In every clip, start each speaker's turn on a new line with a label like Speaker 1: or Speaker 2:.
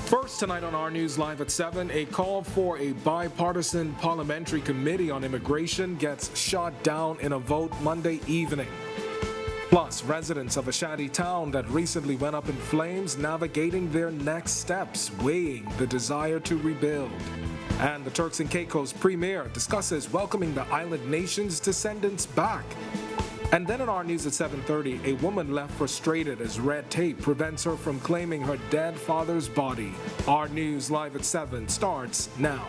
Speaker 1: First tonight on Our News Live at 7, a call for a bipartisan parliamentary committee on immigration gets shot down in a vote Monday evening. Plus, residents of a shanty town that recently went up in flames navigating their next steps, weighing the desire to rebuild. And the Turks and Caicos premier discusses welcoming the island nation's descendants back. And then on Our News at 7:30, a woman left frustrated as red tape prevents her from claiming her dead father's body. Our News Live at 7 starts now.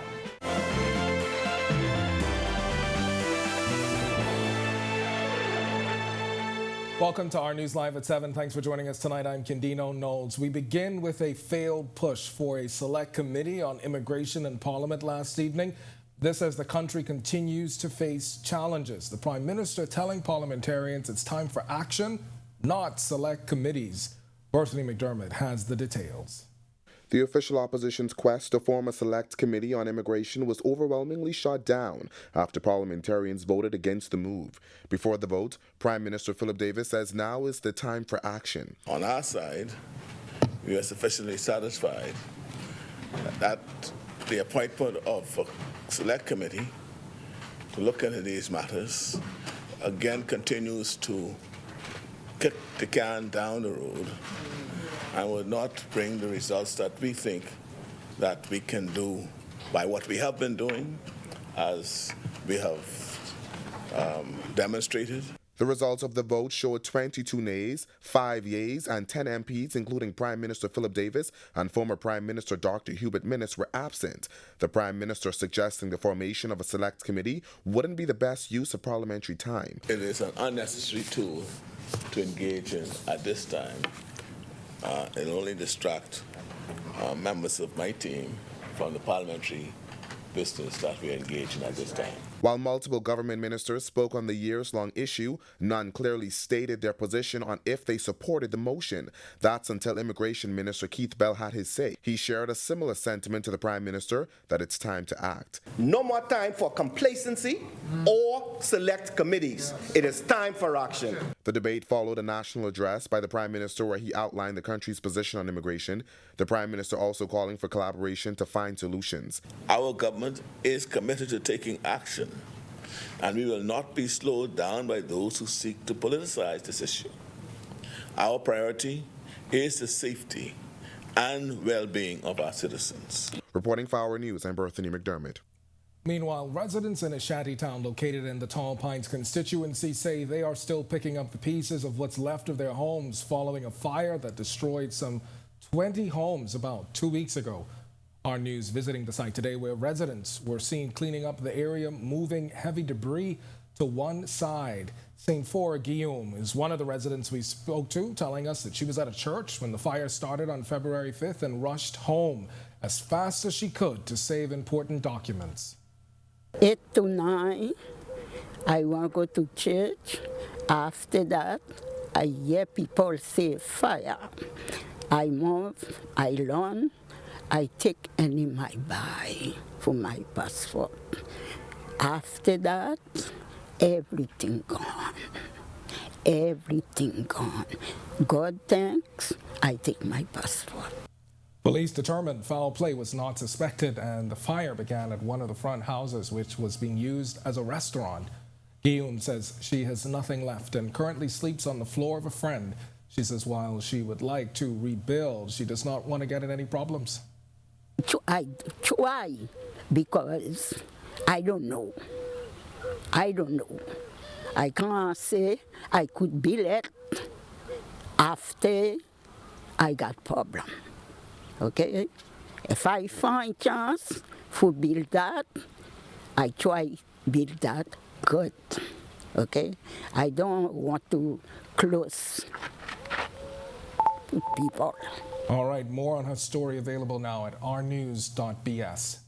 Speaker 1: Welcome to Our News Live at 7. Thanks for joining us tonight. I'm Kendino Knowles. We begin with a failed push for a select committee on immigration in Parliament last evening. This as the country continues to face challenges. The Prime Minister telling parliamentarians it's time for action, not select committees. Berthany McDermott has the details.
Speaker 2: The official opposition's quest to form a select committee on immigration was overwhelmingly shot down after parliamentarians voted against the move. Before the vote, Prime Minister Philip Davis says now is the time for action.
Speaker 3: On our side, we are sufficiently satisfied that the appointment of a select committee to look into these matters again continues to kick the can down the road and would not bring the results that we think that we can do by what we have been doing, as we have demonstrated.
Speaker 2: The results of the vote showed 22 nays, 5 yeas, and 10 MPs, including Prime Minister Philip Davis and former Prime Minister Dr. Hubert Minnis, were absent. The Prime Minister suggesting the formation of a select committee wouldn't be the best use of parliamentary time.
Speaker 3: It is an unnecessary tool to engage in at this time. It'll only distract members of my team from the parliamentary business that we are engaged in at this time.
Speaker 2: While multiple government ministers spoke on the years-long issue, none clearly stated their position on if they supported the motion. That's until Immigration Minister Keith Bell had his say. He shared a similar sentiment to the Prime Minister that it's time to act.
Speaker 4: No more time for complacency or select committees. It is time for action.
Speaker 2: The debate followed a national address by the Prime Minister where he outlined the country's position on immigration. The Prime Minister also calling for collaboration to find solutions.
Speaker 3: Our government is committed to taking action, and we will not be slowed down by those who seek to politicize this issue. Our priority is the safety and well-being of our citizens.
Speaker 2: Reporting for Our News, I'm Berthany McDermott.
Speaker 1: Meanwhile, residents in a shanty town located in the Tall Pines constituency say they are still picking up the pieces of what's left of their homes following a fire that destroyed some 20 homes about 2 weeks ago. Our News visiting the site today where residents were seen cleaning up the area, moving heavy debris to one side. St. Four Guillaume is one of the residents we spoke to, telling us that she was at a church when the fire started on February 5th and rushed home as fast as she could to save important documents.
Speaker 5: 8 to 9, I want to go to church. After that, I hear people say fire. I move, I run, I take any my bag for my passport. After that, everything gone. Everything gone. God thanks, I take my passport.
Speaker 1: Police determined foul play was not suspected and the fire began at one of the front houses which was being used as a restaurant. Guillaume says she has nothing left and currently sleeps on the floor of a friend. She says while she would like to rebuild, she does not want to get in any problems.
Speaker 5: I try because I don't know. I don't know. I can't say I could build it after I got problem. Okay? If I find chance for build that, I try build that good. Okay? I don't want to close people.
Speaker 1: All right, more on her story available now at ournews.bs.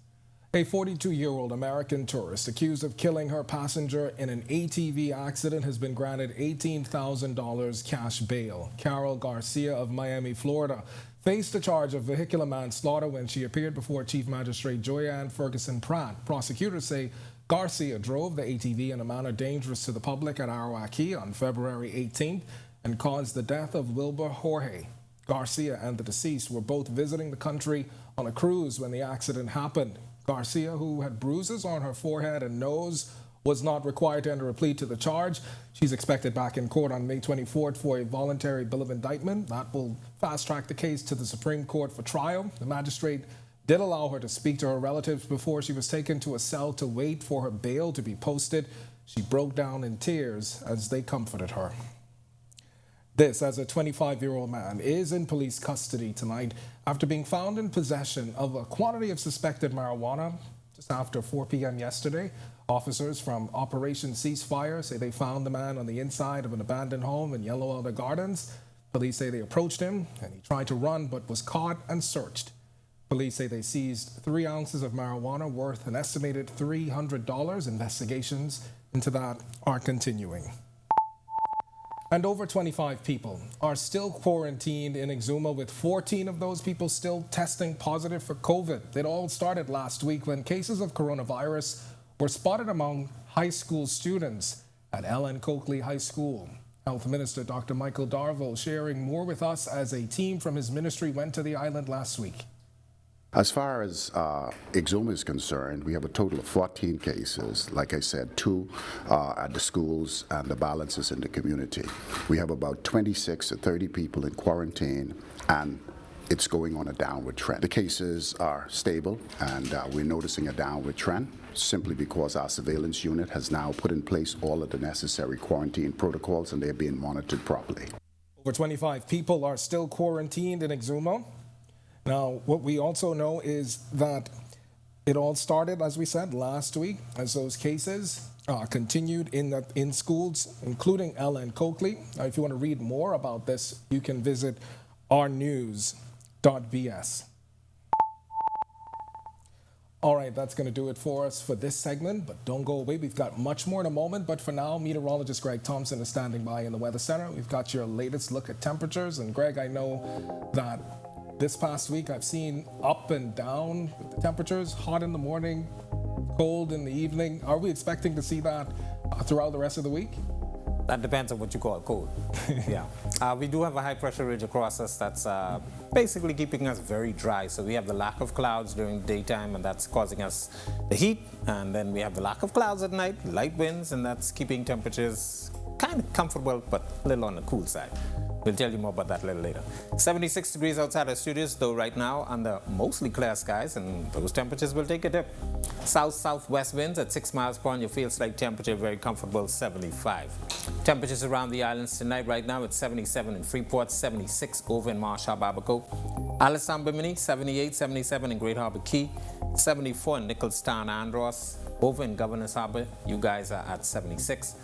Speaker 1: A 42-year-old American tourist accused of killing her passenger in an ATV accident has been granted $18,000 cash bail. Carol Garcia of Miami, Florida, faced a charge of vehicular manslaughter when she appeared before Chief Magistrate Joyanne Ferguson Pratt. Prosecutors say Garcia drove the ATV in a manner dangerous to the public at Arawaki on February 18th and caused the death of Wilbur Jorge. Garcia and the deceased were both visiting the country on a cruise when the accident happened. Garcia, who had bruises on her forehead and nose, was not required to enter a plea to the charge. She's expected back in court on May 24th for a voluntary bill of indictment. That will fast-track the case to the Supreme Court for trial. The magistrate did allow her to speak to her relatives before she was taken to a cell to wait for her bail to be posted. She broke down in tears as they comforted her. This, as a 25-year-old man, is in police custody tonight after being found in possession of a quantity of suspected marijuana just after 4 p.m. yesterday. Officers from Operation Ceasefire say they found the man on the inside of an abandoned home in Yellow Elder Gardens. Police say they approached him and he tried to run but was caught and searched. Police say they seized 3 ounces of marijuana worth an estimated $300. Investigations into that are continuing. And over 25 people are still quarantined in Exuma, with 14 of those people still testing positive for COVID. It all started last week when cases of coronavirus were spotted among high school students at Ellen Coakley High School. Health Minister Dr. Michael Darville sharing more with us as a team from his ministry went to the island last week.
Speaker 6: As far as Exuma is concerned, we have a total of 14 cases. Like I said, 2 at the schools and the balance is in the community. We have about 26 to 30 people in quarantine, and it's going on a downward trend. The cases are stable, and we're noticing a downward trend simply because our surveillance unit has now put in place all of the necessary quarantine protocols, and they're being monitored properly.
Speaker 1: Over 25 people are still quarantined in Exuma. Now, what we also know is that it all started, as we said, last week, as those cases continued in schools, including Ellen Coakley. Now, if you want to read more about this, you can visit ournews.bs. All right, that's going to do it for us for this segment, but don't go away. We've got much more in a moment, but for now, meteorologist Greg Thompson is standing by in the Weather Center. We've got your latest look at temperatures, and Greg, I know that this past week, I've seen up and down with the temperatures, hot in the morning, cold in the evening. Are we expecting to see that throughout the rest of the week?
Speaker 7: That depends on what you call cold. Yeah. We do have a high pressure ridge across us that's basically keeping us very dry. So we have the lack of clouds during the daytime, and that's causing us the heat. And then we have the lack of clouds at night, light winds, and that's keeping temperatures kind of comfortable, but a little on the cool side. We'll tell you more about that a little later. 76 degrees outside our studios, though right now under mostly clear skies, and those temperatures will take a dip. South-southwest winds at 6 miles per hour. Your field slight temperature very comfortable, 75. Temperatures around the islands tonight right now it's 77 in Freeport, 76 over in Marsh Harbor, Abaco. Alice Bimini, 78, 77 in Great Harbor Key, 74 in Nicholstown, Andros. Over in Governor's Harbor, you guys are at 76.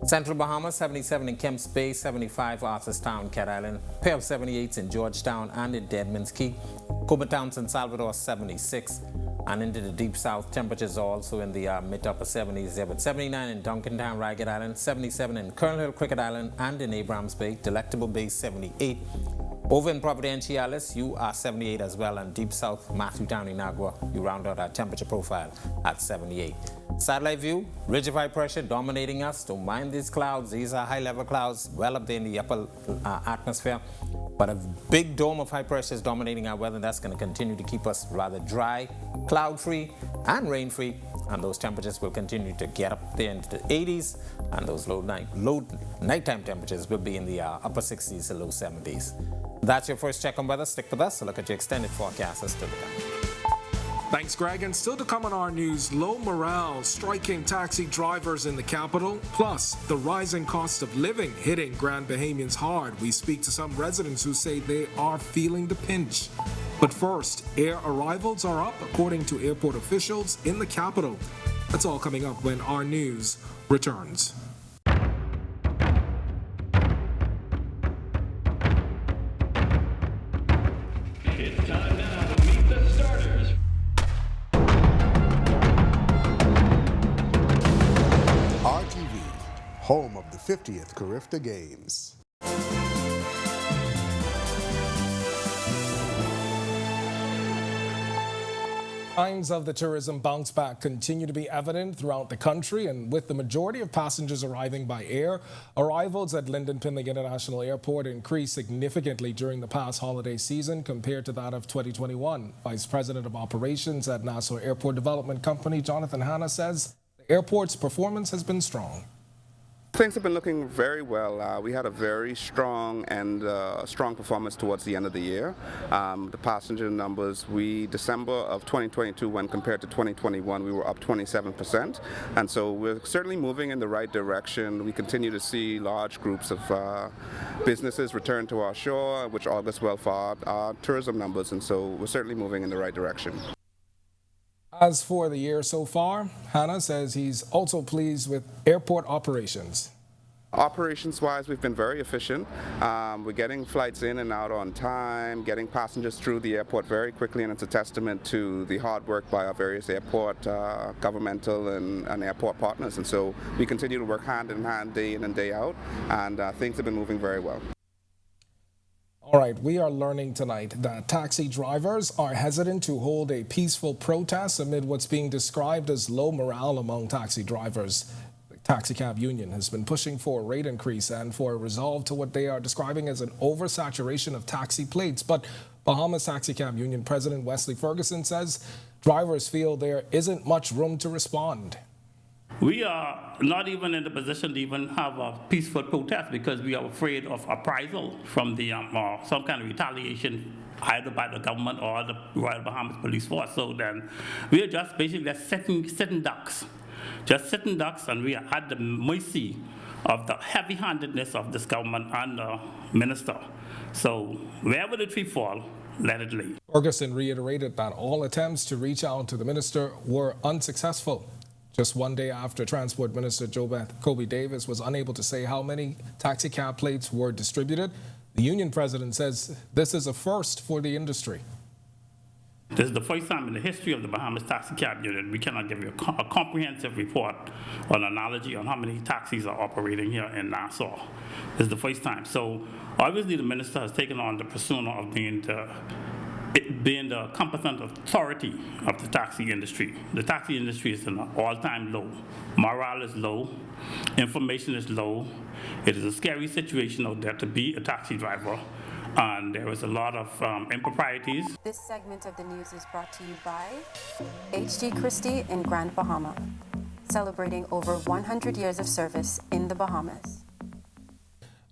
Speaker 7: Central Bahamas, 77 in Kemps Bay, 75 Arthurstown, Cat Island. Pair of 78s in Georgetown and in Deadman's Key. Cobo Towns in Salvador, 76. And into the deep south, temperatures are also in the mid-upper 70s there, with 79 in Duncantown, Ragged Island, 77 in Colonel Hill, Cricket Island, and in Abrams Bay. Delectable Bay, 78. Over in Providenciales, you are 78 as well, and deep south, Matthewtown, Inagua, you round out our temperature profile at 78. Satellite view, ridge of high pressure dominating us. Don't mind these clouds. These are high-level clouds well up there in the upper atmosphere. But a big dome of high pressure is dominating our weather, and that's going to continue to keep us rather dry, cloud-free, and rain-free. And those temperatures will continue to get up there into the 80s, and those low nighttime temperatures will be in the upper 60s to low 70s. That's your first check on weather. Stick with us. So look at your extended forecast as to the time.
Speaker 1: Thanks, Greg. And still to come on our news, low morale striking taxi drivers in the capital, plus the rising cost of living hitting Grand Bahamians hard. We speak to some residents who say they are feeling the pinch. But first, air arrivals are up, according to airport officials in the capital. That's all coming up when our news returns.
Speaker 8: It's time now to meet the starters.
Speaker 9: RTV, home of the 50th Carifta Games.
Speaker 1: Signs of the tourism bounce back continue to be evident throughout the country, and with the majority of passengers arriving by air, arrivals at Lynden Pinley International Airport increased significantly during the past holiday season compared to that of 2021. Vice President of Operations at Nassau Airport Development Company, Jonathan Hanna, says the airport's performance has been strong.
Speaker 10: Things have been looking very well. We had a very strong performance towards the end of the year. The passenger numbers, December of 2022, when compared to 2021, we were up 27%. And so we're certainly moving in the right direction. We continue to see large groups of businesses return to our shore, which augurs well for our tourism numbers. And so we're certainly moving in the right direction.
Speaker 1: As for the year so far, Hanna says he's also pleased with airport operations.
Speaker 10: Operations-wise, we've been very efficient. We're getting flights in and out on time, getting passengers through the airport very quickly, and it's a testament to the hard work by our various airport, governmental and airport partners. And so we continue to work hand in hand, day in and day out, and things have been moving very well.
Speaker 1: All right, we are learning tonight that taxi drivers are hesitant to hold a peaceful protest amid what's being described as low morale among taxi drivers. The taxi cab union has been pushing for a rate increase and for a resolve to what they are describing as an oversaturation of taxi plates. But Bahamas Taxi Cab Union President Wesley Ferguson says drivers feel there isn't much room to respond.
Speaker 11: We are not even in the position to even have a peaceful protest because we are afraid of reprisal from the some kind of retaliation either by the government or the Royal Bahamas Police Force. So then we are just basically sitting ducks, and we are at the mercy of the heavy-handedness of this government and the minister. So wherever the tree fall, let it lay.
Speaker 1: Ferguson reiterated that all attempts to reach out to the minister were unsuccessful. Just one day after Transport Minister Kobe Davis was unable to say how many taxi cab plates were distributed, the union president says this is a first for the industry.
Speaker 11: This is the first time in the history of the Bahamas Taxi Cab Union we cannot give you a comprehensive report or an analogy on how many taxis are operating here in Nassau. This is the first time. So obviously the minister has taken on the persona of being the competent authority of the taxi industry. The taxi industry is in an all-time low. Morale is low. Information is low. It is a scary situation out there to be a taxi driver, and there is a lot of improprieties.
Speaker 12: This segment of the news is brought to you by H.G. Christie in Grand Bahama, celebrating over 100 years of service in the Bahamas.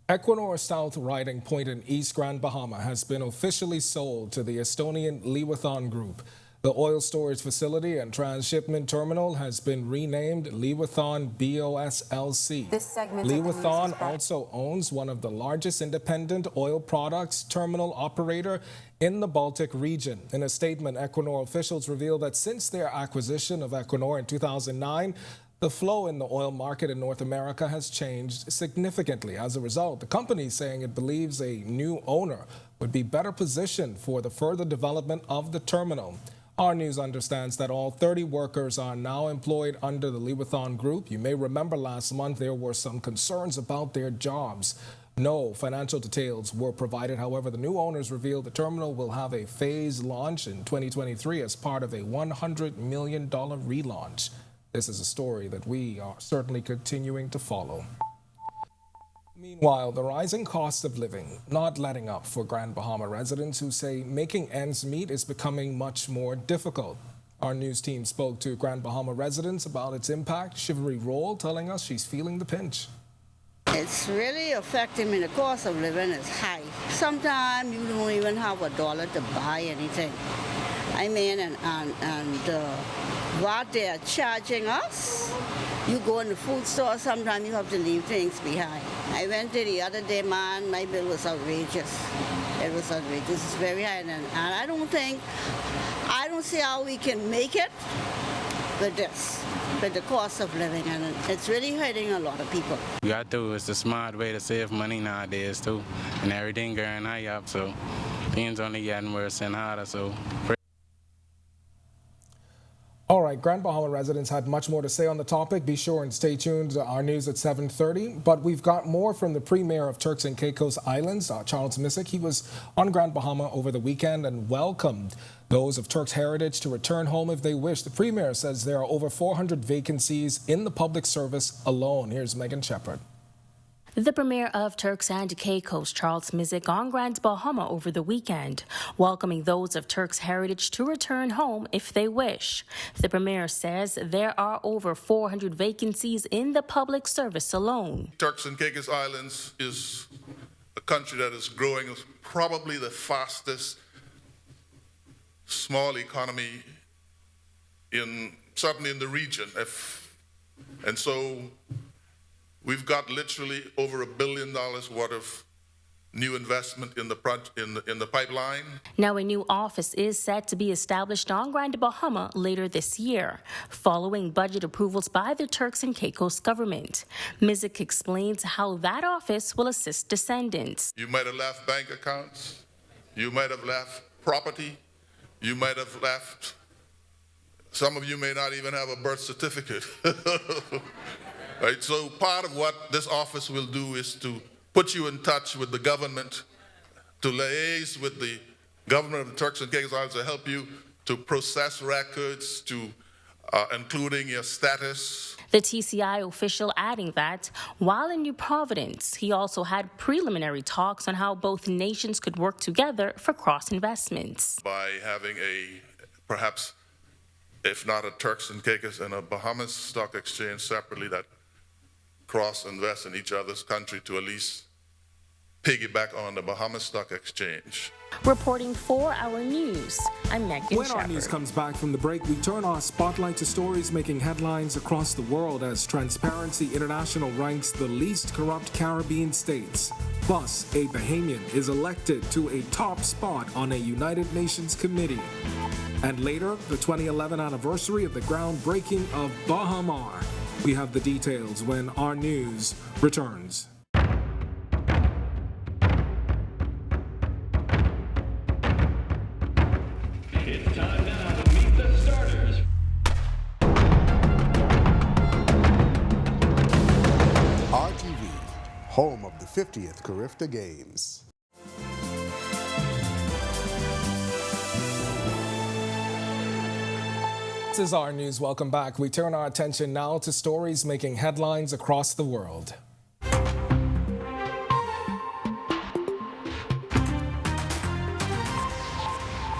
Speaker 1: Equinor South Riding Point in East Grand Bahama has been officially sold to the Estonian Leewithon Group. The oil storage facility and transshipment terminal has been renamed Leewithon BOS LC. Leewithon also owns one of the largest independent oil products terminal operator in the Baltic region. In a statement, Equinor officials revealed that since their acquisition of Equinor in 2009, the flow in the oil market in North America has changed significantly. As a result, the company is saying it believes a new owner would be better positioned for the further development of the terminal. Our News understands that all 30 workers are now employed under the Leewithon Group. You may remember last month there were some concerns about their jobs. No financial details were provided. However, the new owners revealed the terminal will have a phased launch in 2023 as part of a $100 million relaunch. This is a story that we are certainly continuing to follow. Meanwhile, the rising cost of living not letting up for Grand Bahama residents who say making ends meet is becoming much more difficult. Our news team spoke to Grand Bahama residents about its impact. Chivalry Roll telling us she's feeling the pinch.
Speaker 13: It's really affecting me. The cost of living is high. Sometimes you don't even have $1 to buy anything. I mean, what they're charging us, you go in the food store, sometimes you have to leave things behind. I went there the other day, man, my bill was outrageous. It was outrageous. It's very high, and I don't see how we can make it with this, with the cost of living, and it's really hurting a lot of people.
Speaker 14: We got to, it's a smart way to save money nowadays too, and everything going high up, so things only getting worse and harder, so.
Speaker 1: All right. right, Grand Bahama residents had much more to say on the topic. Be sure and stay tuned to our news at 7:30. But we've got more from the Premier of Turks and Caicos Islands, Charles Missick. He was on Grand Bahama over the weekend and welcomed those of Turks heritage to return home if they wish. The Premier says there are over 400 vacancies in the public service alone. Here's Megan Shepard.
Speaker 15: The Premier of Turks and Caicos, Charles Missick, on Grand Bahama over the weekend, welcoming those of Turks heritage to return home if they wish. The Premier says there are over 400 vacancies in the public service alone.
Speaker 16: Turks and Caicos Islands is a country that is growing, probably the fastest small economy certainly in the region. And so we've got literally over $1 billion worth of new investment in the pipeline.
Speaker 15: Now, a new office is set to be established on Grand Bahama later this year, following budget approvals by the Turks and Caicos government. Missick explains how that office will assist descendants.
Speaker 16: You might have left bank accounts, you might have left property, you might have left, some of you may not even have a birth certificate. Right, so part of what this office will do is to put you in touch with the government, to liaise with the government of the Turks and Caicos Islands to help you to process records, including your status.
Speaker 15: The TCI official adding that while in New Providence, he also had preliminary talks on how both nations could work together for cross-investments.
Speaker 16: By having perhaps, if not a Turks and Caicos and a Bahamas stock exchange separately, that cross-invest in each other's country to at least piggyback on the Bahamas Stock Exchange.
Speaker 15: Reporting for Our News, I'm Megan
Speaker 1: When
Speaker 15: Shepard.
Speaker 1: Our News comes back from the break, we turn our spotlight to stories making headlines across the world as Transparency International ranks the least corrupt Caribbean states. Plus, a Bahamian is elected to a top spot on a United Nations committee. And later, the 2011 anniversary of the groundbreaking of Bahama. We have the details when Our News returns.
Speaker 8: It's time now to meet the starters.
Speaker 9: RTV, home of the 50th Carifta Games.
Speaker 1: This is Our News. Welcome back. We turn our attention now to stories making headlines across the world.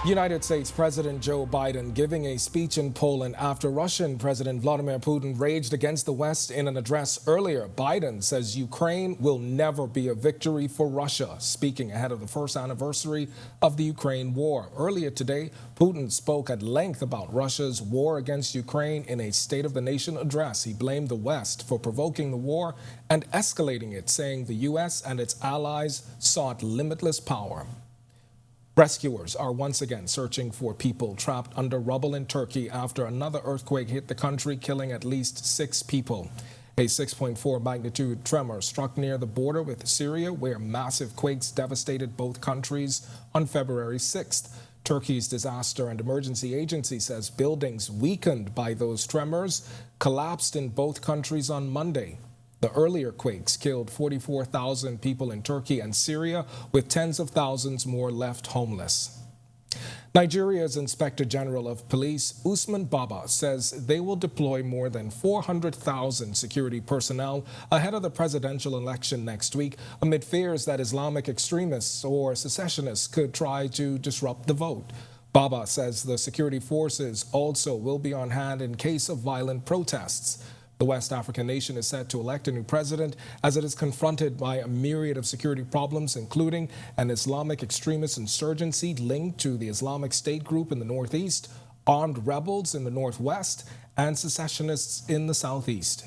Speaker 1: United States President Joe Biden giving a speech in Poland after Russian President Vladimir Putin raged against the West in an address earlier. Biden says Ukraine will never be a victory for Russia, speaking ahead of the first anniversary of the Ukraine war. Earlier today, Putin spoke at length about Russia's war against Ukraine in a State of the Nation address. He blamed the West for provoking the war and escalating it, saying the U.S. and its allies sought limitless power. Rescuers are once again searching for people trapped under rubble in Turkey after another earthquake hit the country, killing at least 6 people. A 6.4 magnitude tremor struck near the border with Syria, where massive quakes devastated both countries on February 6th. Turkey's Disaster and Emergency Agency says buildings weakened by those tremors collapsed in both countries on Monday. The earlier quakes killed 44,000 people in Turkey and Syria, with tens of thousands more left homeless. Nigeria's Inspector General of Police, Usman Baba, says they will deploy more than 400,000 security personnel ahead of the presidential election next week, amid fears that Islamic extremists or secessionists could try to disrupt the vote. Baba says the security forces also will be on hand in case of violent protests. The West African nation is set to elect a new president as it is confronted by a myriad of security problems, including an Islamic extremist insurgency linked to the Islamic State group in the northeast, armed rebels in the northwest, and secessionists in the southeast.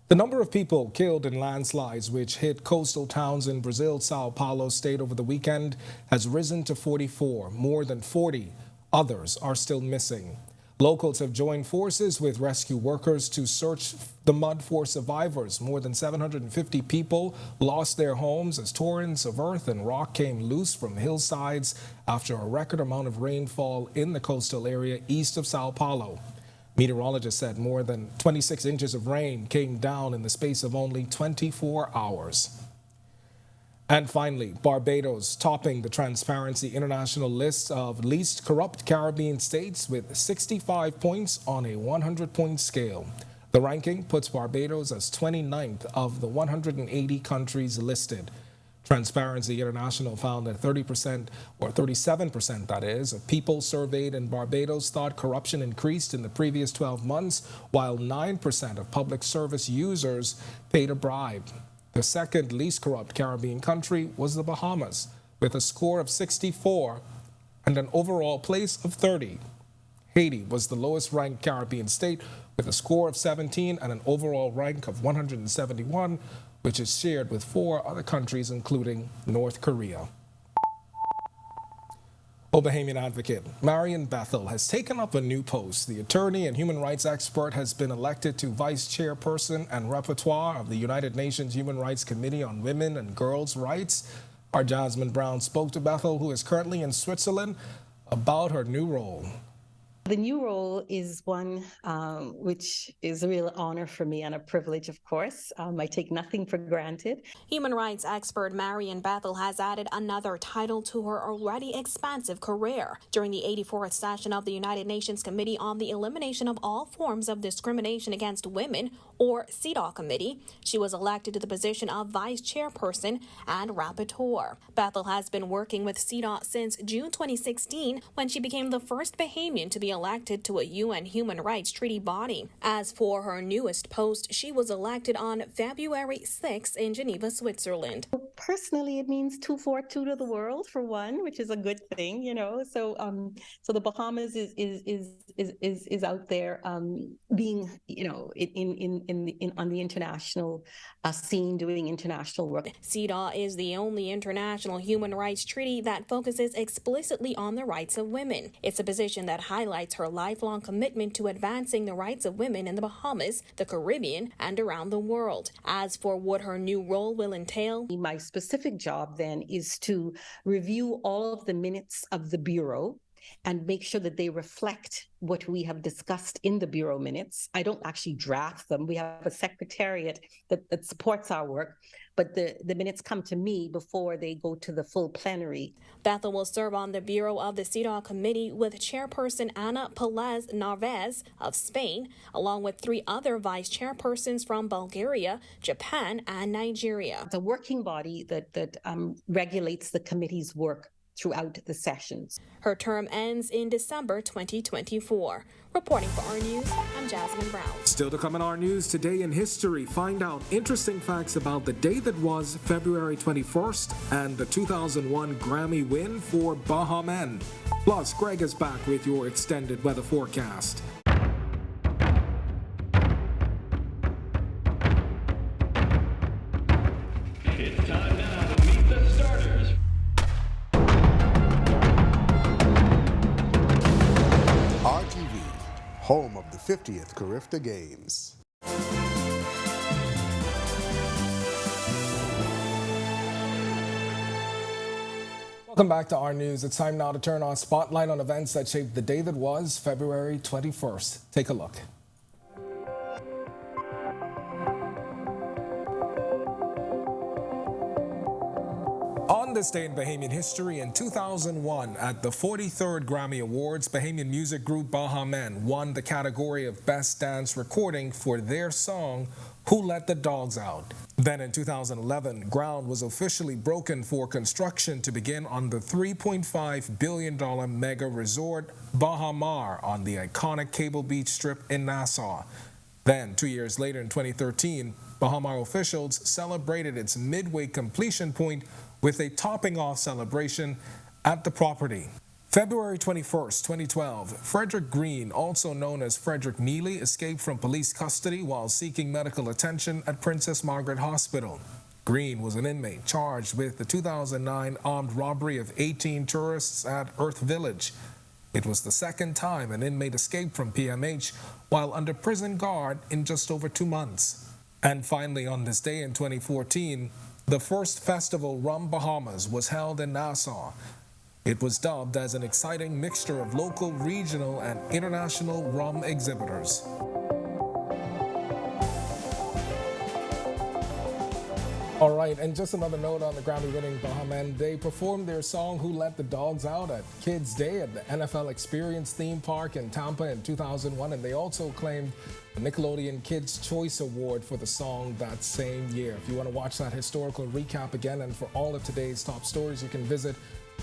Speaker 1: The number of people killed in landslides which hit coastal towns in Brazil's Sao Paulo state over the weekend has risen to 44. More than 40 others are still missing. Locals have joined forces with rescue workers to search the mud for survivors. More than 750 people lost their homes as torrents of earth and rock came loose from hillsides after a record amount of rainfall in the coastal area east of Sao Paulo. Meteorologists said more than 26 inches of rain came down in the space of only 24 hours. And finally, Barbados topping the Transparency International list of least corrupt Caribbean states with 65 points on a 100-point scale. The ranking puts Barbados as 29th of the 180 countries listed. Transparency International found that 30%, or 37% that is, of people surveyed in Barbados thought corruption increased in the previous 12 months, while 9% of public service users paid a bribe. The second least corrupt Caribbean country was the Bahamas, with a score of 64 and an overall place of 30. Haiti was the lowest ranked Caribbean state with a score of 17 and an overall rank of 171, which is shared with 4 other countries, including North Korea. Bahamian advocate Marian Bethel has taken up a new post. The attorney and human rights expert has been elected to vice chairperson and rapporteur of the United Nations Human Rights Committee on Women and Girls' Rights. Our Jasmine Brown spoke to Bethel, who is currently in Switzerland, about her new role.
Speaker 17: The new role is one which is a real honor for me and a privilege, of course. I take nothing for granted.
Speaker 15: Human rights expert Marian Bethel has added another title to her already expansive career. During the 84th session of the United Nations Committee on the Elimination of All Forms of Discrimination Against Women, or CEDAW Committee, she was elected to the position of vice chairperson and rapporteur. Bethel has been working with CEDAW since June 2016, when she became the first Bahamian to be elected to a UN Human Rights Treaty body. As for her newest post, she was elected on February 6 in Geneva, Switzerland.
Speaker 17: Personally, it means 242 to the world, for one, which is a good thing, you know. So the Bahamas is out there being, you know, on the international scene, doing international work.
Speaker 15: CEDAW is the only international human rights treaty that focuses explicitly on the rights of women. It's a position that highlights her lifelong commitment to advancing the rights of women in the Bahamas, the Caribbean, and around the world. As for what her new role will entail,
Speaker 17: my specific job then is to review all of the minutes of the Bureau and make sure that they reflect what we have discussed in the Bureau minutes. I don't actually draft them. We have a secretariat that supports our work, but the minutes come to me before they go to the full plenary.
Speaker 15: Bethel will serve on the Bureau of the CEDAW Committee with Chairperson Ana Pelez Narvez of Spain, along with 3 other vice chairpersons from Bulgaria, Japan, and Nigeria.
Speaker 17: It's a working body that regulates the committee's work throughout the sessions.
Speaker 15: Her term ends in December 2024. Reporting for Our News, I'm Jasmine Brown.
Speaker 1: Still to come in Our News, today in history, find out interesting facts about the day that was February 21st and the 2001 Grammy win for Bahama. Plus, Greg is back with your extended weather forecast.
Speaker 8: It's time now to meet the starters.
Speaker 9: RTV, home of the 50th Carifta Games.
Speaker 1: Welcome back to Our News. It's time now to turn our spotlight on events that shaped the day that was February 21st. Take a look. On this day in Bahamian history, in 2001, at the 43rd Grammy Awards, Bahamian music group Bahama won the category of Best Dance Recording for their song, Who Let the Dogs Out. Then in 2011, ground was officially broken for construction to begin on the $3.5 billion mega resort Bahama on the iconic Cable Beach Strip in Nassau. Then, 2 years later in 2013, Bahama officials celebrated its midway completion point with a topping-off celebration at the property. February 21st, 2012, Frederick Green, also known as Frederick Neely, escaped from police custody while seeking medical attention at Princess Margaret Hospital. Green was an inmate charged with the 2009 armed robbery of 18 tourists at Earth Village. It was the second time an inmate escaped from PMH while under prison guard in just over 2 months. And finally, on this day in 2014, the first festival, Rum Bahamas, was held in Nassau. It was dubbed as an exciting mixture of local, regional, and international rum exhibitors. All right, and just another note on the Grammy-winning Bahama. They performed their song Who Let the Dogs Out at Kids Day at the NFL Experience theme park in Tampa in 2001, and they also claimed the Nickelodeon Kids' Choice Award for the song that same year. If you want to watch that historical recap again and for all of today's top stories, you can visit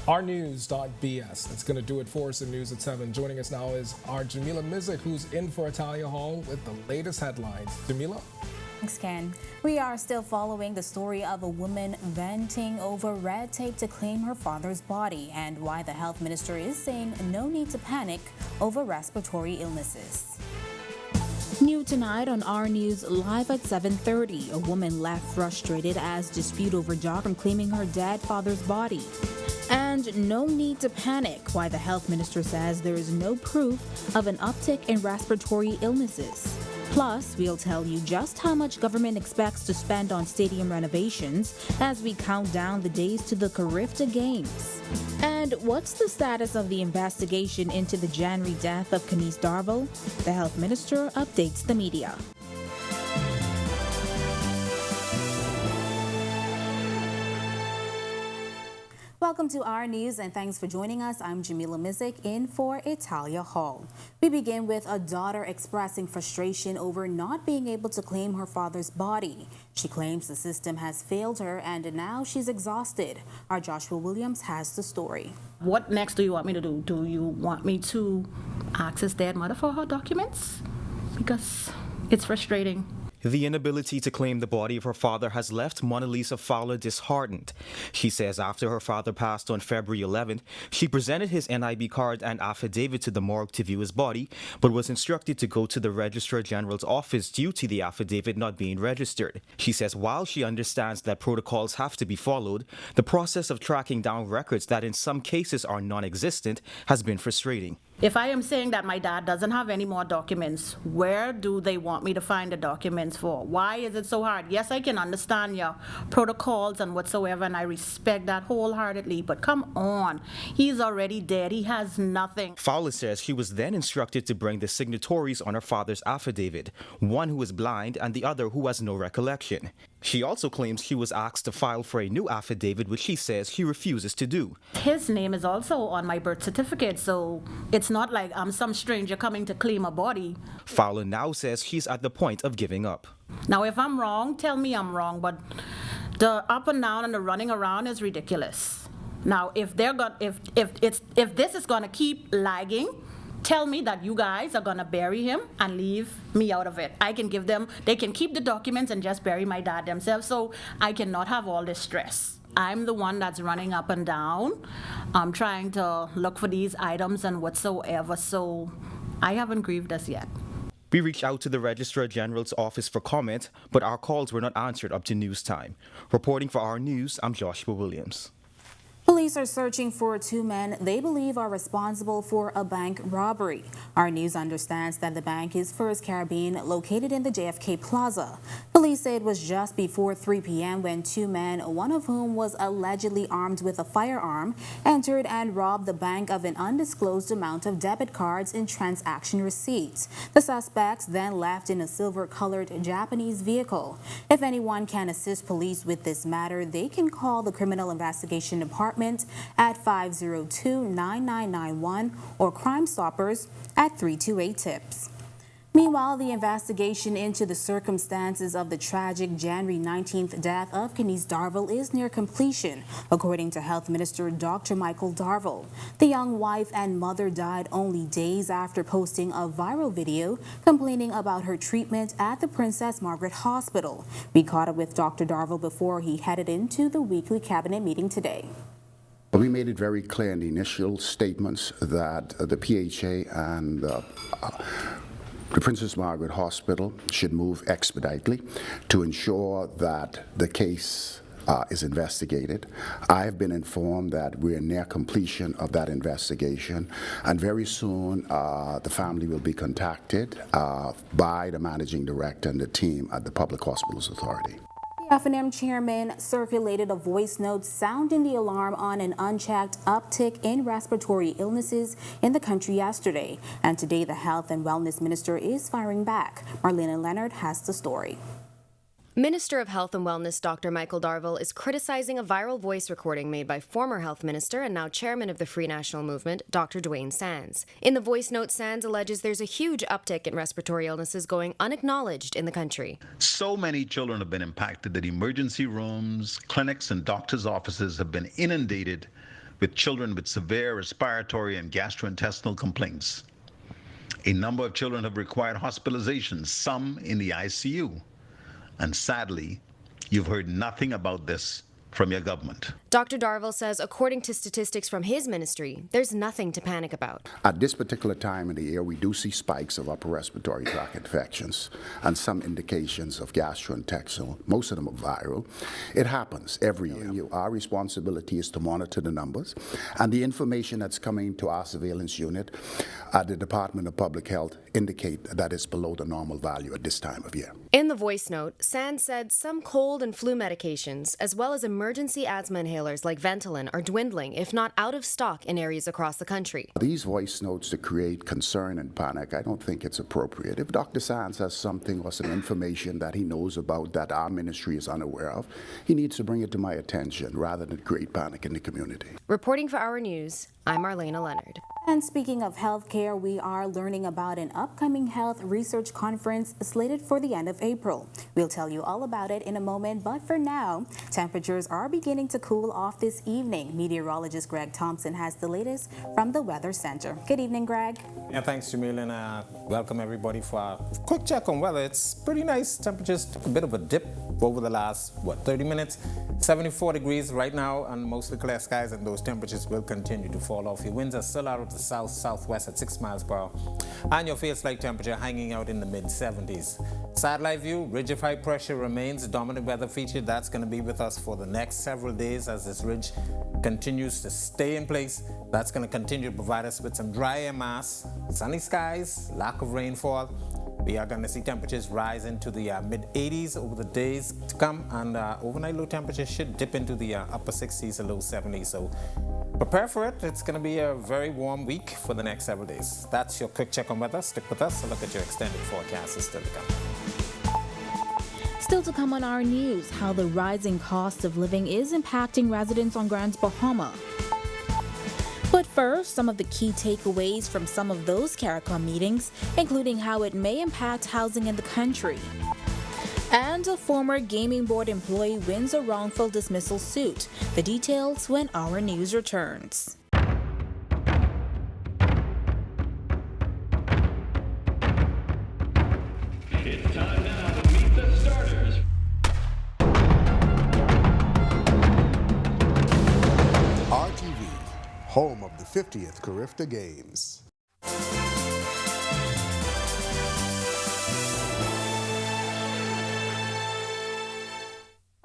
Speaker 1: ournews.bs. That's going to do it for us in News at 7. Joining us now is our Jamila Mizik, who's in for Italia Hall with the latest headlines. Jamila?
Speaker 18: Thanks, Ken. We are still following the story of a woman venting over red tape to claim her father's body and why the health minister is saying no need to panic over respiratory illnesses. New tonight on Our News live at 7:30, a woman left frustrated as dispute over job from claiming her dead father's body. And no need to panic, why the health minister says there is no proof of an uptick in respiratory illnesses. Plus, we'll tell you just how much government expects to spend on stadium renovations as we count down the days to the CARICOM Games. And what's the status of the investigation into the January death of Kenise Darville? The health minister updates the media. Welcome to Our News and thanks for joining us. I'm Jamila Mizik in for Italia Hall. We begin with a daughter expressing frustration over not being able to claim her father's body. She claims the system has failed her and now she's exhausted. Our Joshua Williams has the story.
Speaker 19: What next do you want me to do? Do you want me to access their mother for her documents? Because it's frustrating.
Speaker 20: The inability to claim the body of her father has left Mona Lisa Fowler disheartened. She says after her father passed on February 11th, she presented his NIB card and affidavit to the morgue to view his body, but was instructed to go to the Registrar General's office due to the affidavit not being registered. She says while she understands that protocols have to be followed, the process of tracking down records that in some cases are non-existent has been frustrating.
Speaker 19: If I am saying that my dad doesn't have any more documents, where do they want me to find the documents for? Why is it so hard? Yes, I can understand your protocols and whatsoever, and I respect that wholeheartedly, but come on, he's already dead. He has nothing.
Speaker 20: Fowler says she was then instructed to bring the signatories on her father's affidavit, one who is blind and the other who has no recollection. She also claims she was asked to file for a new affidavit, which she says she refuses to do.
Speaker 19: His name is also on my birth certificate, so it's not like I'm some stranger coming to claim a body.
Speaker 20: Fowler now says she's at the point of giving up.
Speaker 19: Now, if I'm wrong, tell me I'm wrong, but the up and down and the running around is ridiculous. Now, if this is gonna keep lagging, tell me that you guys are gonna bury him and leave me out of it. I can give them, they can keep the documents and just bury my dad themselves, so I cannot have all this stress. I'm the one that's running up and down. I'm trying to look for these items and whatsoever, so I haven't grieved as yet.
Speaker 20: We reached out to the Registrar General's office for comment, but our calls were not answered up to news time. Reporting for Our News, I'm Joshua Williams.
Speaker 18: Police are searching for two men they believe are responsible for a bank robbery. Our News understands that the bank is First Caribbean, located in the JFK Plaza. Police say it was just before 3 p.m. when two men, one of whom was allegedly armed with a firearm, entered and robbed the bank of an undisclosed amount of debit cards and transaction receipts. The suspects then left in a silver-colored Japanese vehicle. If anyone can assist police with this matter, they can call the Criminal Investigation Department at 502-9991 or Crime Stoppers at 328-TIPS. Meanwhile, the investigation into the circumstances of the tragic January 19th death of Kenise Darville is near completion, according to Health Minister Dr. Michael Darville. The young wife and mother died only days after posting a viral video complaining about her treatment at the Princess Margaret Hospital. We caught up with Dr. Darville before he headed into the weekly cabinet meeting today.
Speaker 6: We made it very clear in the initial statements that the PHA and the Princess Margaret Hospital should move expeditiously to ensure that the case is investigated. I have been informed that we are near completion of that investigation, and very soon the family will be contacted by the managing director and the team at the Public Hospitals Authority.
Speaker 18: The F&M chairman circulated a voice note sounding the alarm on an unchecked uptick in respiratory illnesses in the country yesterday. And today, the Health and Wellness Minister is firing back. Marlena Leonard has the story.
Speaker 21: Minister of Health and Wellness Dr. Michael Darville is criticizing a viral voice recording made by former health minister and now chairman of the Free National Movement, Dr. Dwayne Sands. In the voice note, Sands alleges there's a huge uptick in respiratory illnesses going unacknowledged in the country.
Speaker 22: So many children have been impacted that emergency rooms, clinics, and doctors' offices have been inundated with children with severe respiratory and gastrointestinal complaints. A number of children have required hospitalization, some in the ICU. And sadly, you've heard nothing about this from your government.
Speaker 21: Dr. Darville says, according to statistics from his ministry, there's nothing to panic about.
Speaker 6: At this particular time of the year, we do see spikes of upper respiratory tract infections and some indications of gastrointestinal. Most of them are viral. It happens every year. Our responsibility is to monitor the numbers, and the information that's coming to our surveillance unit at the Department of Public Health indicate that it's below the normal value at this time of year.
Speaker 21: In the voice note, Sands said some cold and flu medications, as well as emergency asthma inhalers like Ventolin, are dwindling, if not out of stock, in areas across the country.
Speaker 6: These voice notes to create concern and panic, I don't think it's appropriate. If Dr. Sands has something or some information that he knows about that our ministry is unaware of, he needs to bring it to my attention rather than create panic in the community.
Speaker 21: Reporting for Our News, I'm Marlena Leonard.
Speaker 18: And speaking of healthcare, we are learning about an upcoming health research conference slated for the end of April. We'll tell you all about it in a moment, but for now, temperatures are beginning to cool off this evening. Meteorologist Greg Thompson has the latest from the Weather Center. Good evening, Greg.
Speaker 7: Yeah, thanks, Jamil, and welcome everybody for a quick check on weather. It's pretty nice. Temperatures took a bit of a dip over the last, 30 minutes? 74 degrees right now and mostly clear skies, and those temperatures will continue to fall off. Your winds are still out of the south-southwest at 6 miles per hour, and your feels-like temperature hanging out in the mid-70s. Satellite view, ridge of high pressure remains a dominant weather feature. That's going to be with us for the next several days as this ridge continues to stay in place. That's going to continue to provide us with some dry air mass, sunny skies, lack of rainfall. We are going to see temperatures rise into the mid-80s over the days to come, and overnight low temperatures should dip into the upper 60s to low 70s. So prepare for it. It's going to be a very warm week for the next several days. That's your quick check on weather. Stick with us. A look at your extended forecast is still to come.
Speaker 18: Still to come on Our News, how the rising cost of living is impacting residents on Grand Bahama. But first, some of the key takeaways from some of those CARICOM meetings, including how it may impact housing in the country. And a former gaming board employee wins a wrongful dismissal suit. The details when Our News returns.
Speaker 8: It's time now to meet the starters.
Speaker 9: RTV, home of the 50th Carifta Games.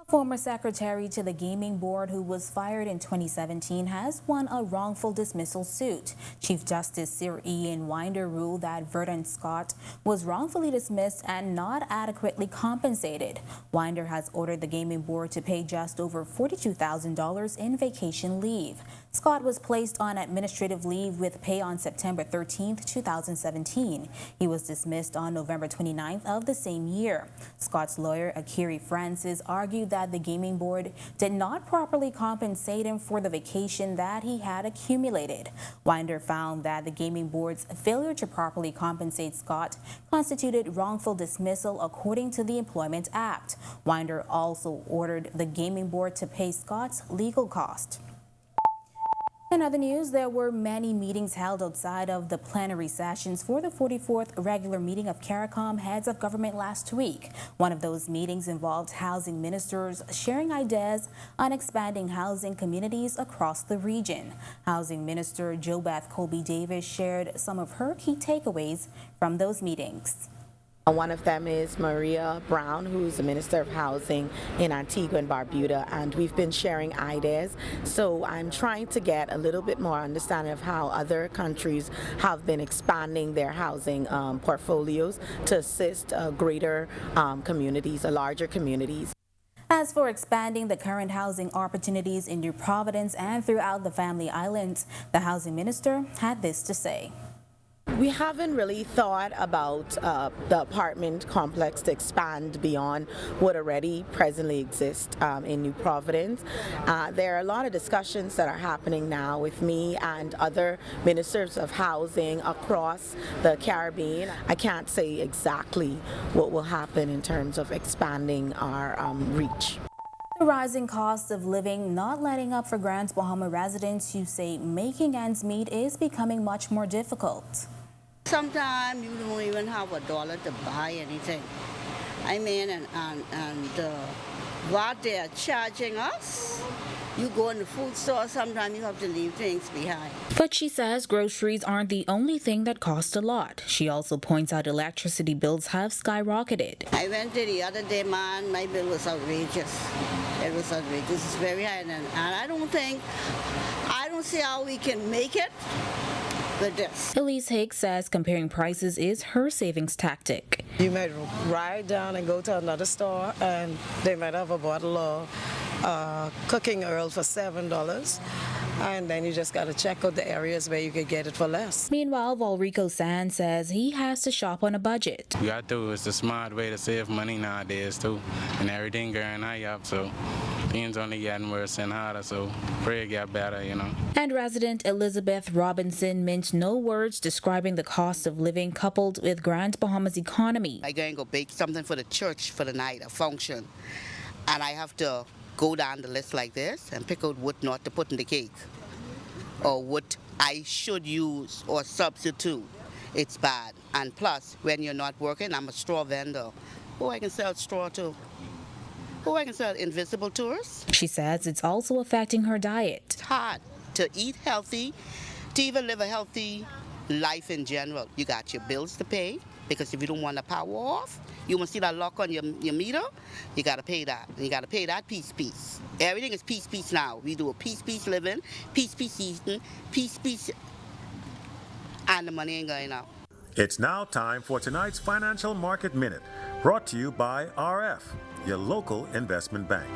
Speaker 18: Former secretary to the gaming board who was fired in 2017 has won a wrongful dismissal suit. Chief Justice Sir Ian Winder ruled that Verdant Scott was wrongfully dismissed and not adequately compensated. Winder has ordered the gaming board to pay just over $42,000 in vacation leave. Scott was placed on administrative leave with pay on September 13, 2017. He was dismissed on November 29th of the same year. Scott's lawyer, Akiri Francis, argued that the gaming board did not properly compensate him for the vacation that he had accumulated. Winder found that the gaming board's failure to properly compensate Scott constituted wrongful dismissal according to the Employment Act. Winder also ordered the gaming board to pay Scott's legal cost. In other news, there were many meetings held outside of the plenary sessions for the 44th regular meeting of CARICOM heads of government last week. One of those meetings involved housing ministers sharing ideas on expanding housing communities across the region. Housing Minister JoBeth Colby Davis shared some of her key takeaways from those meetings.
Speaker 23: One of them is Maria Brown, who is the Minister of Housing in Antigua and Barbuda, and we've been sharing ideas. So I'm trying to get a little bit more understanding of how other countries have been expanding their housing portfolios to assist greater communities, larger communities.
Speaker 18: As for expanding the current housing opportunities in New Providence and throughout the Family Islands, the housing minister had this to say.
Speaker 23: We haven't really thought about the apartment complex to expand beyond what already presently exists in New Providence. There are a lot of discussions that are happening now with me and other ministers of housing across the Caribbean. I can't say exactly what will happen in terms of expanding our reach.
Speaker 18: The rising cost of living not letting up for Grand Bahama residents who say making ends meet is becoming much more difficult.
Speaker 13: Sometimes you don't even have $1 to buy anything. I mean, and what they are charging us, you go in the food store, sometimes you have to leave things behind.
Speaker 18: But she says groceries aren't the only thing that cost a lot. She also points out electricity bills have skyrocketed.
Speaker 13: I went there the other day, man, my bill was outrageous. It was outrageous. It's very high, and I don't see how we can make it.
Speaker 18: Elise Hicks says comparing prices is her savings tactic.
Speaker 2: You might ride down and go to another store and they might have a bottle of cooking oil for $7. And then you just got to check out the areas where you could get it for less.
Speaker 18: Meanwhile, Valrico San says he has to shop on a budget.
Speaker 14: You got to. It's a smart way to save money nowadays too. And everything going high up, so things only getting worse and harder, so pray it get better, you know.
Speaker 18: And resident Elizabeth Robinson minced no words describing the cost of living coupled with Grand Bahama's economy.
Speaker 3: I go bake something for the church for the night, a function, and I have to go down the list like this and pick out what not to put in the cake or what I should use or substitute. It's bad. And plus, when you're not working, I'm a straw vendor. Who I can sell straw to? Who I can sell invisible tourists?
Speaker 18: She says it's also affecting her diet.
Speaker 3: It's hard to eat healthy, to even live a healthy life in general. You got your bills to pay, because if you don't want to power off, you want to see that lock on your meter, you got to pay that. And you got to pay that piece. Everything is piece now. We do a piece living, piece eating, piece, and the money ain't going out.
Speaker 4: It's now time for tonight's Financial Market Minute, brought to you by RF, your local investment bank.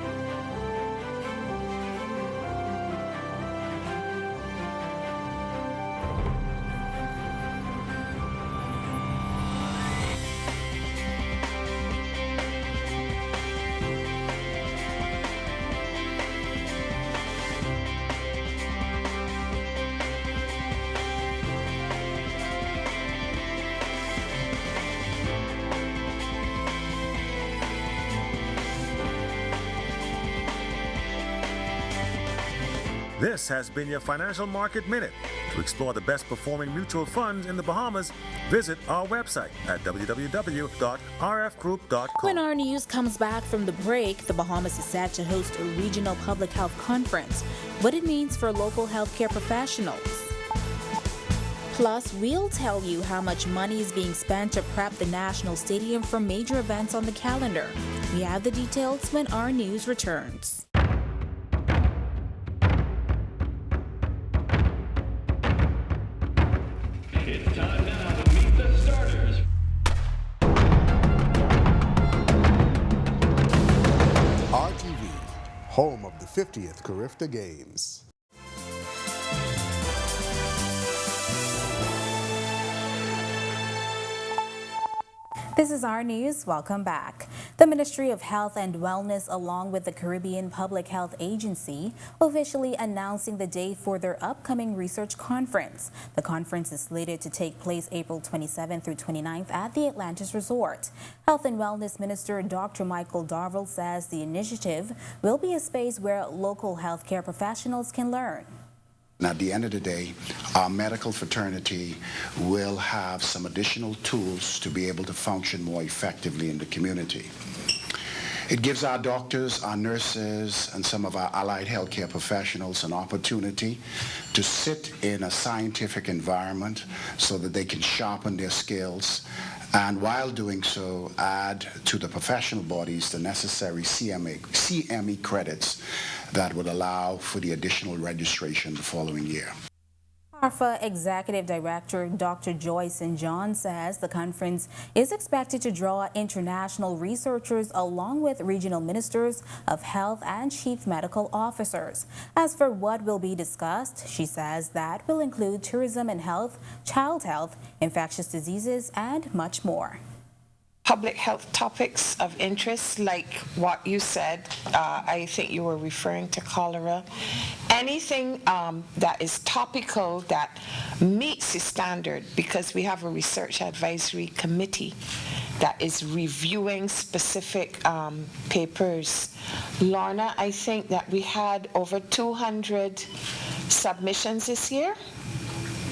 Speaker 4: This has been your Financial Market Minute. To explore the best performing mutual funds in the Bahamas, visit our website at www.rfgroup.com.
Speaker 18: When our news comes back from the break, the Bahamas is set to host a regional public health conference, what it means for local healthcare professionals. Plus, we'll tell you how much money is being spent to prep the National Stadium for major events on the calendar. We have the details when our news returns.
Speaker 8: It's time now to meet the starters.
Speaker 9: RTV, home of the 50th Carifta Games.
Speaker 18: This is our news. Welcome back. The Ministry of Health and Wellness, along with the Caribbean Public Health Agency, officially announcing the date for their upcoming research conference. The conference is slated to take place April 27th through 29th at the Atlantis Resort. Health and Wellness Minister Dr. Michael Darville says the initiative will be a space where local healthcare professionals can learn.
Speaker 6: And at the end of the day, our medical fraternity will have some additional tools to be able to function more effectively in the community. It gives our doctors, our nurses, and some of our allied healthcare professionals an opportunity to sit in a scientific environment so that they can sharpen their skills, and while doing so, add to the professional bodies the necessary CME credits that would allow for the additional registration the following year.
Speaker 18: ARFA Executive Director Dr. Joyce St. John says the conference is expected to draw international researchers along with regional ministers of health and chief medical officers. As for what will be discussed, she says that will include tourism and health, child health, infectious diseases, and much more.
Speaker 5: Public health topics of interest, like what you said, I think you were referring to cholera. Anything that is topical that meets the standard, because we have a research advisory committee that is reviewing specific papers. Lorna, I think that we had over 200 submissions this year.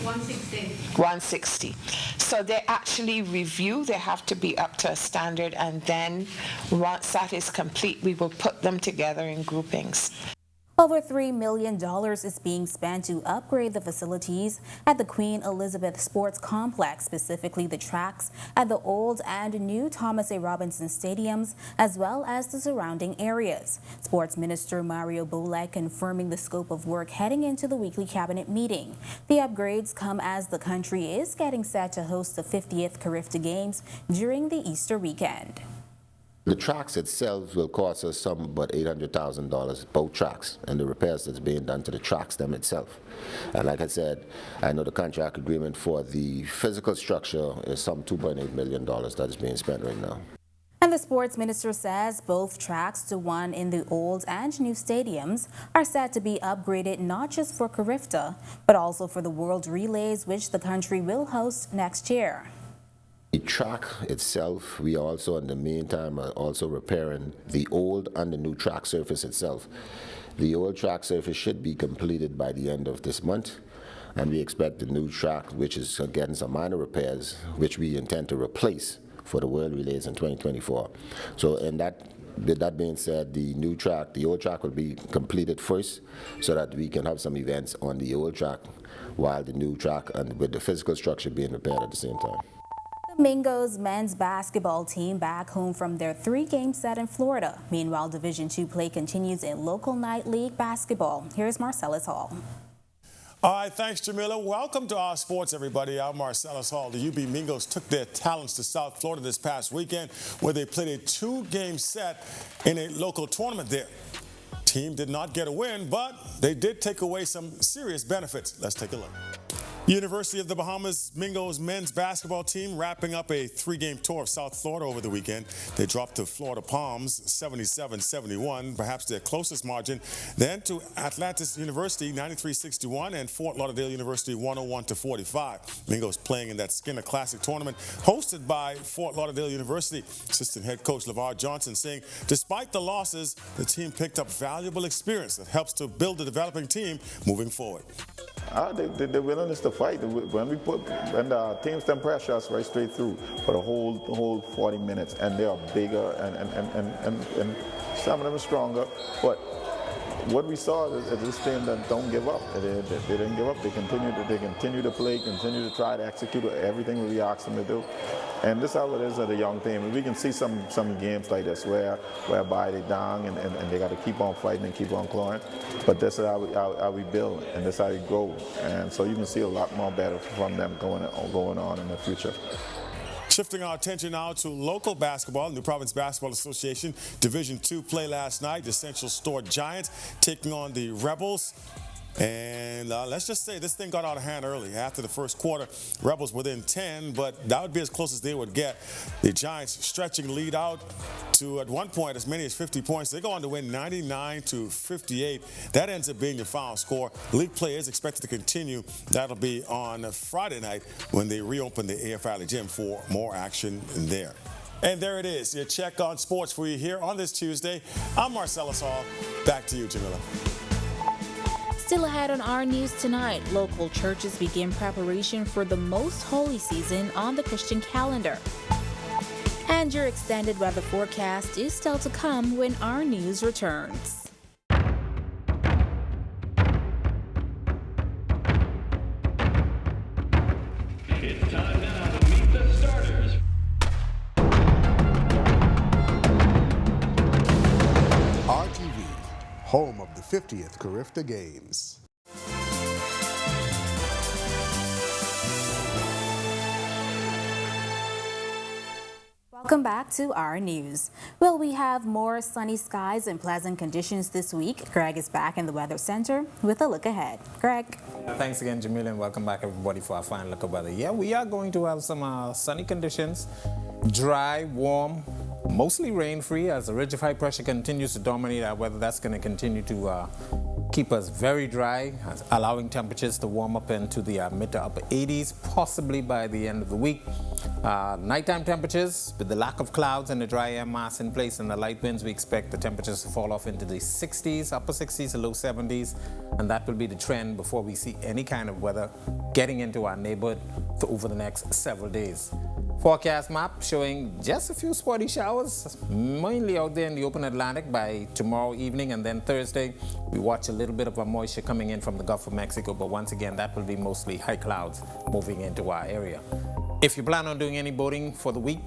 Speaker 5: 160. So they actually review, they have to be up to a standard, and then once that is complete, we will put them together in groupings.
Speaker 18: Over $3 million is being spent to upgrade the facilities at the Queen Elizabeth Sports Complex, specifically the tracks at the old and new Thomas A. Robinson stadiums, as well as the surrounding areas. Sports Minister Mario Bolek confirming the scope of work heading into the weekly cabinet meeting. The upgrades come as the country is getting set to host the 50th Carifta Games during the Easter weekend.
Speaker 10: The tracks itself will cost us about $800,000, both tracks, and the repairs that's being done to the tracks them itself. And like I said, I know the contract agreement for the physical structure is some $2.8 million that is being spent right now.
Speaker 18: And the sports minister says both tracks, the one in the old and new stadiums, are set to be upgraded not just for Carifta, but also for the World Relays, which the country will host next year.
Speaker 10: The track itself, we also in the meantime are also repairing the old and the new track surface itself. The old track surface should be completed by the end of this month, and we expect the new track, which is getting some minor repairs, which we intend to replace for the World Relays in 2024. So with that being said, the new track, the old track will be completed first so that we can have some events on the old track while the new track and with the physical structure being repaired at the same time.
Speaker 18: The Mingos men's basketball team back home from their 3-game set in Florida. Meanwhile, Division II play continues in local night league basketball. Here's Marcellus Hall.
Speaker 11: All right, thanks, Jamila. Welcome to Our Sports, everybody. I'm Marcellus Hall. The UB Mingos took their talents to South Florida this past weekend, where they played a 2-game set in a local tournament there. Team did not get a win, but they did take away some serious benefits. Let's take a look. University of the Bahamas Mingos men's basketball team wrapping up a 3-game tour of South Florida over the weekend. They dropped to Florida Palms 77-71, perhaps their closest margin. Then to Atlantis University 93-61 and Fort Lauderdale University 101-45. Mingos playing in that Skinner Classic tournament hosted by Fort Lauderdale University. Assistant head coach LeVar Johnson saying despite the losses, the team picked up valuable experience that helps to build the developing team moving forward.
Speaker 24: The willingness to fight. When the teams then pressure us right straight through for the whole 40 minutes, and they are bigger and some of them are stronger. But what we saw is this team that don't give up. They didn't give up. They continue to play, continue to try to execute everything we asked them to do. And this is how it is at a young team. And we can see some games like this whereby they down and they got to keep on fighting and keep on clawing. But this is how we build, and this is how we grow. And so you can see a lot more better from them going on in the future.
Speaker 11: Shifting our attention now to local basketball. New Providence Basketball Association Division II play last night. The Central Store Giants taking on the Rebels. And let's just say this thing got out of hand early. After the first quarter, Rebels within 10, but that would be as close as they would get. The Giants stretching lead out to, at one point, as many as 50 points. They go on to win 99-58. That ends up being the final score. League play is expected to continue. That'll be on Friday night when they reopen the AF Valley Gym for more action there. And there it is, your check on sports for you here on this Tuesday. I'm Marcellus Hall. Back to you, Jamila.
Speaker 25: Still ahead on Our News tonight, local churches begin preparation for the most holy season on the Christian calendar. And your extended weather forecast is still to come when Our News returns.
Speaker 8: It's time now to meet the starters.
Speaker 9: RTV, home of the 50th Carifta Games.
Speaker 18: Welcome back to our news. Well, we have more sunny skies and pleasant conditions this week. Greg is back in the Weather Center with a look ahead. Greg.
Speaker 7: Thanks again, Jamila, and welcome back everybody for our final look at weather. Yeah, we are going to have some sunny conditions, dry, warm, mostly rain-free as the ridge of high pressure continues to dominate our weather. That's going to continue to keep us very dry, allowing temperatures to warm up into the mid to upper 80s, possibly by the end of the week. Nighttime temperatures, with the lack of clouds and the dry air mass in place and the light winds, we expect the temperatures to fall off into the 60s, upper 60s to low 70s, and that will be the trend before we see any kind of weather getting into our neighborhood for over the next several days. Forecast map showing just a few spotty showers, mainly out there in the open Atlantic by tomorrow evening, and then Thursday we watch a little bit of a moisture coming in from the Gulf of Mexico, but once again that will be mostly high clouds moving into our area. If you plan on doing any boating for the week,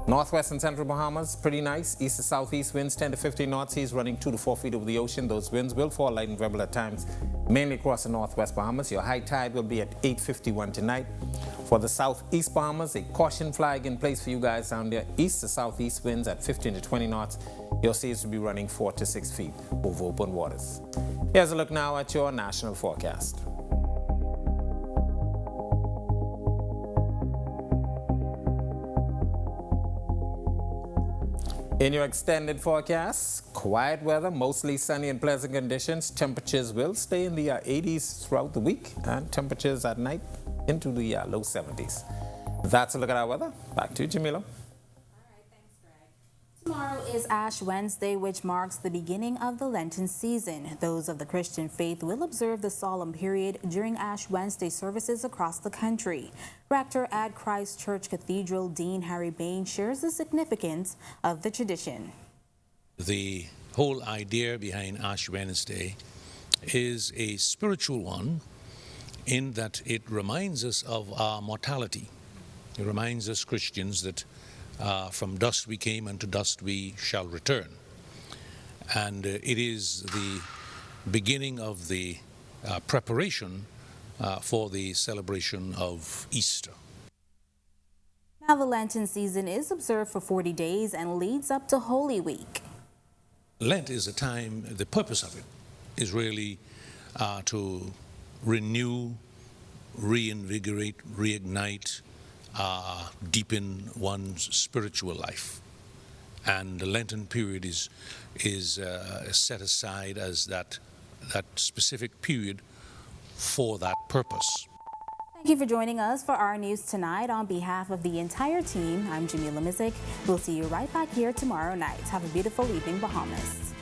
Speaker 7: northwest and central Bahamas, pretty nice. East to southeast winds 10 to 15 knot seas running 2 to 4 feet over the ocean. Those winds will fall light and variable at times, mainly across the northwest Bahamas. Your high tide will be at 8:51 tonight. For the southeast Bahamas, a caution flag in place for you guys down there. East to southeast winds at 15 to 20 knots. Your seas will be running 4 to 6 feet over open waters. Here's a look now at your national forecast. In your extended forecast, quiet weather, mostly sunny and pleasant conditions. Temperatures will stay in the 80s throughout the week, and temperatures at night into the low 70s. That's a look at our weather. Back to you, Jamila.
Speaker 18: Tomorrow is Ash Wednesday, which marks the beginning of the Lenten season. Those of the Christian faith will observe the solemn period during Ash Wednesday services across the country. Rector at Christ Church Cathedral, Dean Harry Bain, shares the significance of the tradition.
Speaker 1: The whole idea behind Ash Wednesday is a spiritual one in that it reminds us of our mortality. It reminds us Christians that from dust we came and to dust we shall return. And it is the beginning of the preparation for the celebration of Easter.
Speaker 18: Now the Lenten season is observed for 40 days and leads up to Holy Week.
Speaker 1: Lent is a time, the purpose of it is really to renew, reinvigorate, reignite, deepen one's spiritual life. And the Lenten period is set aside as that specific period for that purpose.
Speaker 18: Thank you for joining us for our news tonight. On behalf of the entire team, I'm Jamila Mizik. We'll see you right back here tomorrow night. Have a beautiful evening, Bahamas.